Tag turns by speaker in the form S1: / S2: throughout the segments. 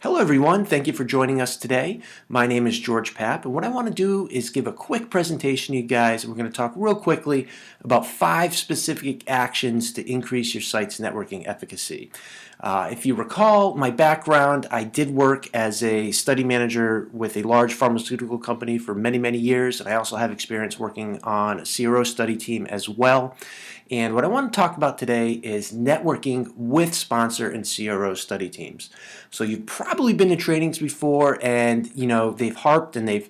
S1: Hello everyone, thank you for joining us today. My name is George Papp, and what I want to do is give a quick presentation to you guys. We're going to talk real quickly about 5 specific actions to increase your site's networking efficacy. If you recall my background, I did work as a study manager with a large pharmaceutical company for many years, and I also have experience working on a CRO study team as well. And what I want to talk about today is networking with sponsor and CRO study teams. So you've probably been to trainings before, and they've harped and they've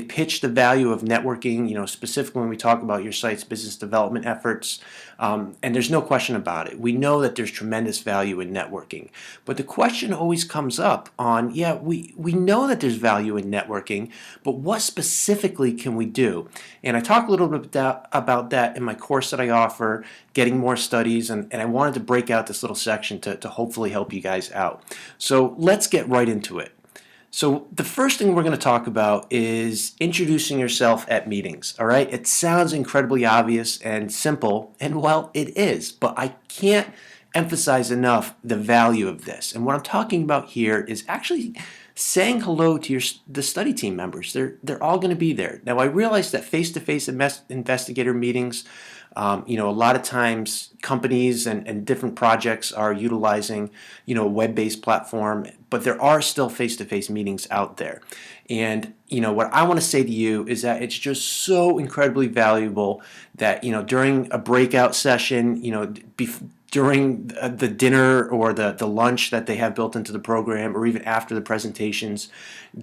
S1: pitched the value of networking, specifically when we talk about your site's business development efforts. And there's no question about it. We know that there's tremendous value in networking. But the question always comes up on, we know that there's value in networking, but what specifically can we do? And I talk a little bit about that in my course that I offer, Getting More Studies, and I wanted to break out this little section to hopefully help you guys out. So let's get right into it. So the first thing we're going to talk about is introducing yourself at meetings, all right? It sounds incredibly obvious and simple, and well, it is, but I can't emphasize enough the value of this. And what I'm talking about here is actually saying hello to the study team members. They're all going to be there. Now, I realize that face-to-face investigator meetings, a lot of times companies and different projects are utilizing, a web-based platform, but there are still face-to-face meetings out there. And, what I want to say to you is that it's just so incredibly valuable that, during a breakout session, during the dinner or the lunch that they have built into the program, or even after the presentations,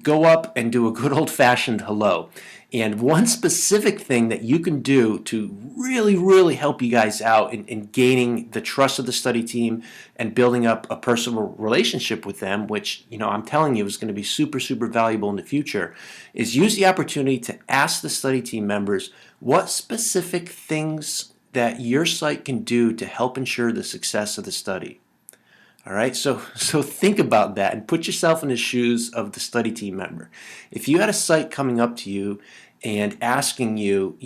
S1: go up and do a good old-fashioned hello. And one specific thing that you can do to really help you guys out in gaining the trust of the study team and building up a personal relationship with them, which I'm telling you is going to be super valuable in the future, is use the opportunity to ask the study team members what specific things that your site can do to help ensure the success of the study. All right, so think about that and put yourself in the shoes of the study team member. If you had a site coming up to you and asking you,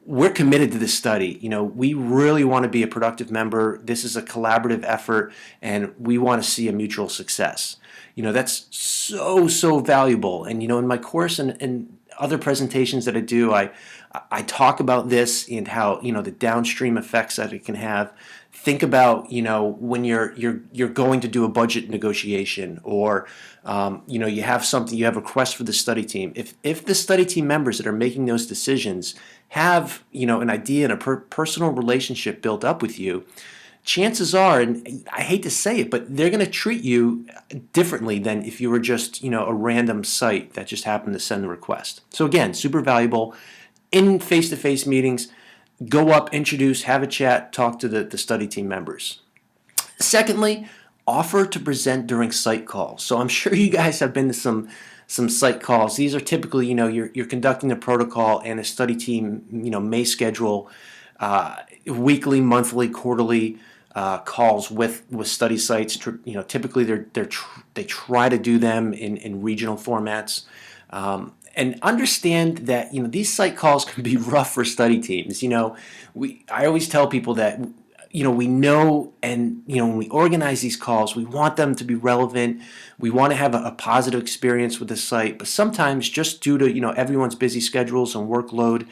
S1: we're committed to this study. We really want to be a productive member. This is a collaborative effort, and we want to see a mutual success. That's so valuable. And in my course and other presentations that I do, I talk about this and how the downstream effects that it can have. Think about when you're going to do a budget negotiation, or you have a request for the study team. If the study team members that are making those decisions have an idea and a personal relationship built up with you, chances are, and I hate to say it, but they're going to treat you differently than if you were just a random site that just happened to send the request. So again, super valuable in face-to-face meetings. Go up, introduce, have a chat, talk to the study team members. Secondly, offer to present during site calls. So I'm sure you guys have been to some site calls. These are typically, you're conducting a protocol, and a study team, may schedule weekly, monthly, quarterly calls with study sites. Typically they try to do them in regional formats. And understand that these site calls can be rough for study teams. I always tell people that we know, and when we organize these calls, we want them to be relevant. We want to have a positive experience with the site, but sometimes just due to everyone's busy schedules and workload,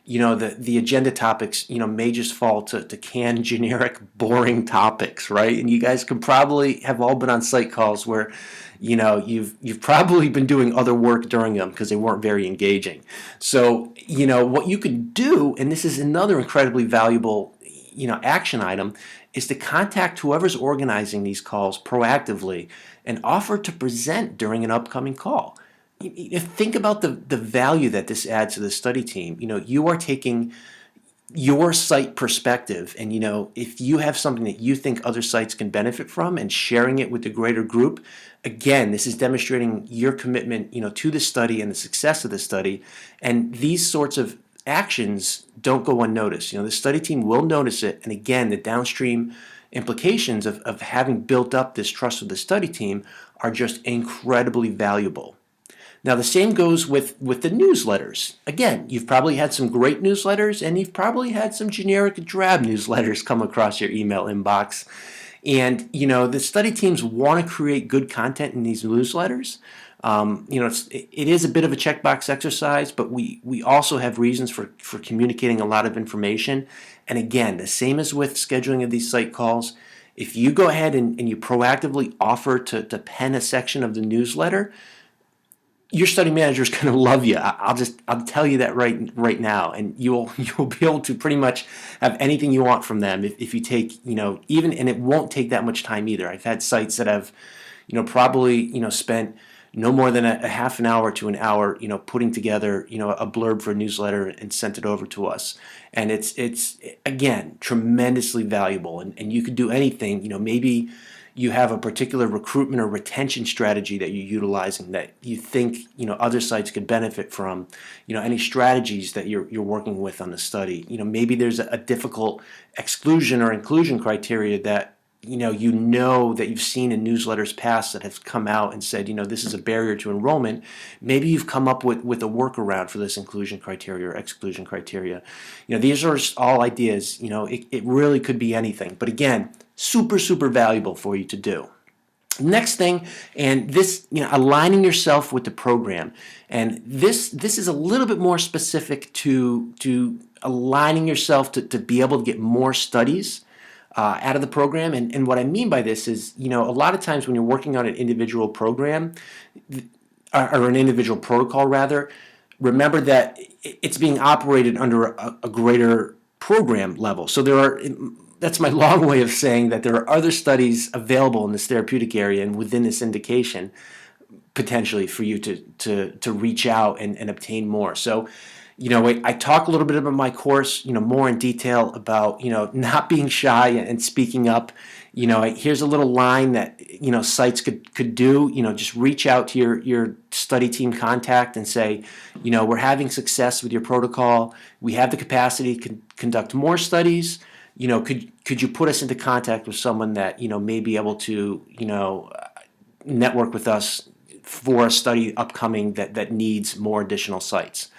S1: the agenda topics may just fall to canned, generic, boring topics, right? And you guys can probably have all been on site calls where you've probably been doing other work during them because they weren't very engaging. So what you can do, and this is another incredibly valuable action item, is to contact whoever's organizing these calls proactively and offer to present during an upcoming call. Think about the value that this adds to the study team. You are taking your site perspective, and if you have something that you think other sites can benefit from, and sharing it with the greater group, again, this is demonstrating your commitment to the study and the success of the study. And these sorts of actions don't go unnoticed. The study team will notice it, and again, the downstream implications of having built up this trust with the study team are just incredibly valuable. Now, the same goes with the newsletters. Again, you've probably had some great newsletters, and you've probably had some generic drab newsletters come across your email inbox. And, the study teams want to create good content in these newsletters. It is a bit of a checkbox exercise, but we also have reasons for communicating a lot of information. And again, the same as with scheduling of these site calls, if you go ahead and you proactively offer to pen a section of the newsletter, your study manager is going to love you. I'll tell you that right now, and you'll be able to pretty much have anything you want from them if you take even, and it won't take that much time either. I've had sites that have probably spent no more than a half an hour to an hour putting together a blurb for a newsletter and sent it over to us, and it's again tremendously valuable, and you could do anything. Maybe you have a particular recruitment or retention strategy that you're utilizing that you think other sites could benefit from. Any strategies that you're working with on the study. Maybe there's a difficult exclusion or inclusion criteria that that you've seen in newsletters past that have come out and said this is a barrier to enrollment. Maybe you've come up with a workaround for this inclusion criteria or exclusion criteria. These are all ideas. It really could be anything, but again, super valuable for you to do. Next thing, and this, aligning yourself with the program, and this is a little bit more specific to aligning yourself to be able to get more studies out of the program. And what I mean by this is, a lot of times when you're working on an individual program, or an individual protocol rather, remember that it's being operated under a greater program level. So that's my long way of saying that there are other studies available in this therapeutic area and within this indication potentially for you to reach out and obtain more. So, I talk a little bit about my course, more in detail about, not being shy and speaking up. Here's a little line that, sites could do, just reach out to your study team contact and say, we're having success with your protocol. We have the capacity to conduct more studies. Could you put us into contact with someone that, may be able to, network with us for a study upcoming that needs more additional sites?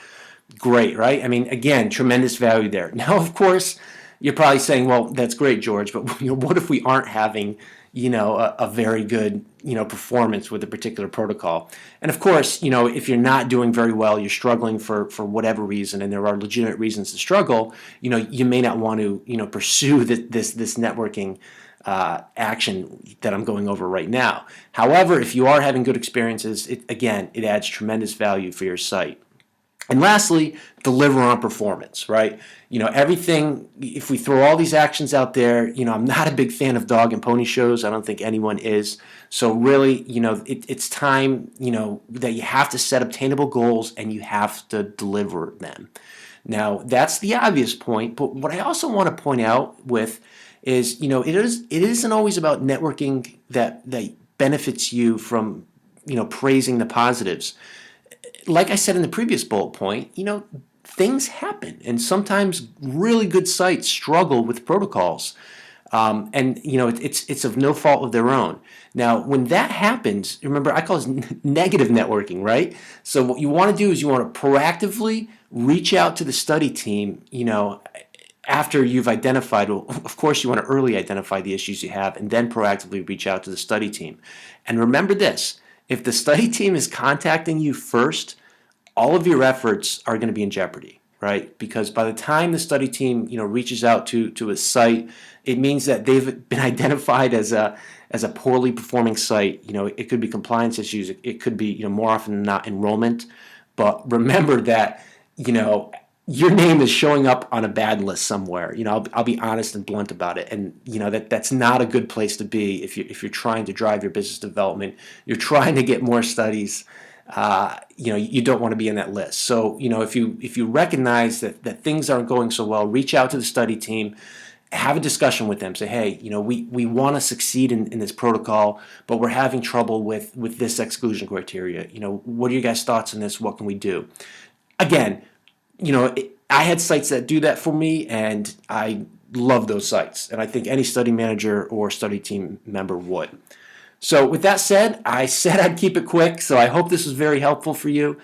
S1: Great, right? I mean, again, tremendous value there. Now, of course, you're probably saying, well, that's great, George, but what if we aren't having, a very good, performance with a particular protocol? And of course, if you're not doing very well, you're struggling for whatever reason, and there are legitimate reasons to struggle, you may not want to, pursue this networking action that I'm going over right now. However, if you are having good experiences, it adds tremendous value for your site. And lastly, deliver on performance, right? Everything, if we throw all these actions out there, I'm not a big fan of dog and pony shows. I don't think anyone is. So really, it's time, that you have to set obtainable goals and you have to deliver them. Now, that's the obvious point, but what I also want to point out is, it isn't always about networking that benefits you from, praising the positives. Like I said in the previous bullet point, things happen, and sometimes really good sites struggle with protocols, and it's of no fault of their own. Now, when that happens, remember I call this negative networking, right? So what you want to do is you want to proactively reach out to the study team, after you've identified. Well, of course, you want to early identify the issues you have, and then proactively reach out to the study team. And remember this. If the study team is contacting you first, all of your efforts are going to be in jeopardy, right? Because by the time the study team, reaches out to a site, it means that they've been identified as a poorly performing site. It could be compliance issues. It could be, more often than not, enrollment. But remember that, your name is showing up on a bad list somewhere. I'll be honest and blunt about it, and that's not a good place to be if you're trying to drive your business development. You're trying to get more studies. You don't want to be in that list. So if you recognize that things aren't going so well, reach out to the study team, have a discussion with them. Say, hey, we want to succeed in this protocol, but we're having trouble with this exclusion criteria. What are your guys' thoughts on this? What can we do? Again, I had sites that do that for me, and I love those sites. And I think any study manager or study team member would. So with that said, I said I'd keep it quick, so I hope this was very helpful for you.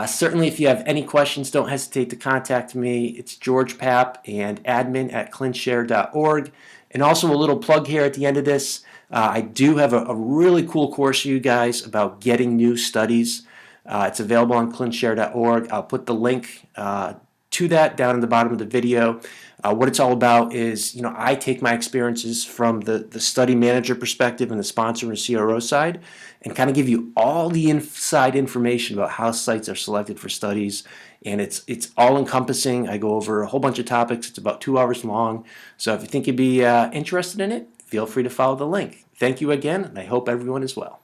S1: Certainly, if you have any questions, don't hesitate to contact me. It's George Papp and admin@clinshare.org. And also a little plug here at the end of this. I do have a really cool course for you guys about getting new studies. It's available on clinshare.org. I'll put the link to that down in the bottom of the video. What it's all about is, I take my experiences from the study manager perspective and the sponsor and CRO side and kind of give you all the inside information about how sites are selected for studies. And it's all encompassing. I go over a whole bunch of topics. It's about 2 hours long. So if you think you'd be interested in it, feel free to follow the link. Thank you again, and I hope everyone is well.